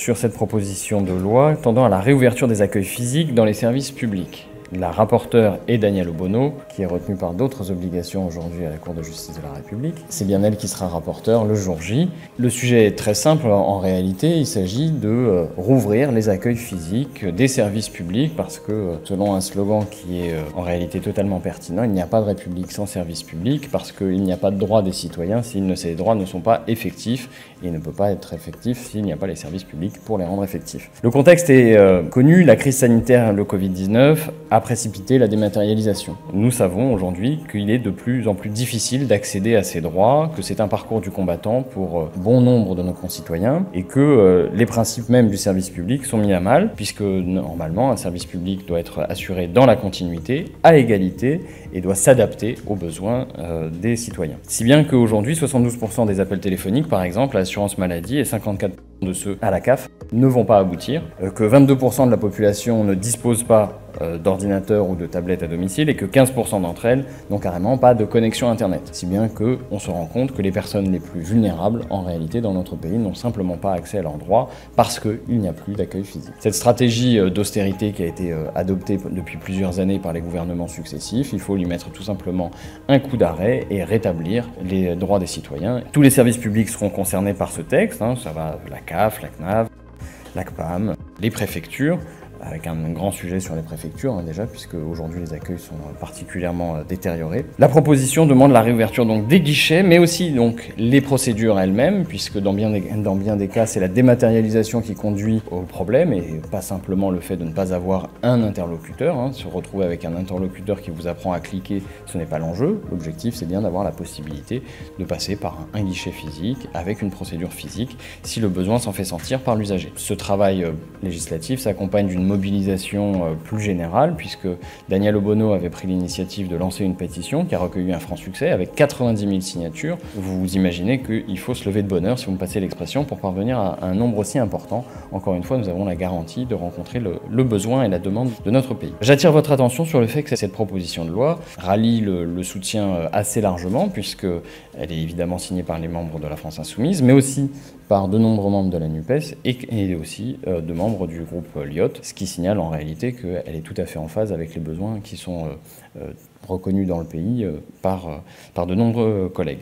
sur cette proposition de loi tendant à la réouverture des accueils physiques dans les services publics. La rapporteure est Danielle Obono, qui est retenue par d'autres obligations aujourd'hui à la Cour de justice de la République. C'est bien elle qui sera rapporteure le jour J. Le sujet est très simple en réalité, il s'agit de rouvrir les accueils physiques des services publics parce que selon un slogan qui est en réalité totalement pertinent, il n'y a pas de République sans service public parce qu'il n'y a pas de droits des citoyens si ces droits ne sont pas effectifs et il ne peut pas être effectif s'il n'y a pas les services publics pour les rendre effectifs. Le contexte est connu, la crise sanitaire, le Covid-19 a précipité la dématérialisation. Nous savons aujourd'hui qu'il est de plus en plus difficile d'accéder à ces droits, que c'est un parcours du combattant pour bon nombre de nos concitoyens et que les principes même du service public sont mis à mal puisque normalement un service public doit être assuré dans la continuité, à égalité et doit s'adapter aux besoins des citoyens. Si bien qu'aujourd'hui 72% des appels téléphoniques par exemple à l'assurance maladie et 54% de ceux à la CAF ne vont pas aboutir, que 22% de la population ne dispose pas d'ordinateur ou de tablette à domicile et que 15% d'entre elles n'ont carrément pas de connexion Internet. Si bien qu'on se rend compte que les personnes les plus vulnérables, en réalité, dans notre pays, n'ont simplement pas accès à leurs droits parce qu'il n'y a plus d'accueil physique. Cette stratégie d'austérité qui a été adoptée depuis plusieurs années par les gouvernements successifs, il faut lui mettre tout simplement un coup d'arrêt et rétablir les droits des citoyens. Tous les services publics seront concernés par ce texte, ça va la CAF, la CNAV, la CPAM, les préfectures, avec un grand sujet sur les préfectures déjà, puisque aujourd'hui les accueils sont particulièrement détériorés. La proposition demande la réouverture donc des guichets, mais aussi donc les procédures elles-mêmes, puisque dans bien des cas, c'est la dématérialisation qui conduit au problème, et pas simplement le fait de ne pas avoir un interlocuteur. Se retrouver avec un interlocuteur qui vous apprend à cliquer, ce n'est pas l'enjeu. L'objectif, c'est bien d'avoir la possibilité de passer par un guichet physique, avec une procédure physique, si le besoin s'en fait sentir par l'usager. Ce travail législatif s'accompagne d'une mobilisation plus générale, puisque Danielle Obono avait pris l'initiative de lancer une pétition qui a recueilli un franc succès avec 90 000 signatures. Vous imaginez qu'il faut se lever de bonne heure, si vous me passez l'expression, pour parvenir à un nombre aussi important. Encore une fois, nous avons la garantie de rencontrer le besoin et la demande de notre pays. J'attire votre attention sur le fait que cette proposition de loi rallie le soutien assez largement, puisqu'elle est évidemment signée par les membres de la France Insoumise, mais aussi par de nombreux membres de la NUPES et aussi de membres du groupe Lyot, ce qui signale en réalité qu'elle est tout à fait en phase avec les besoins qui sont reconnus dans le pays par de nombreux collègues.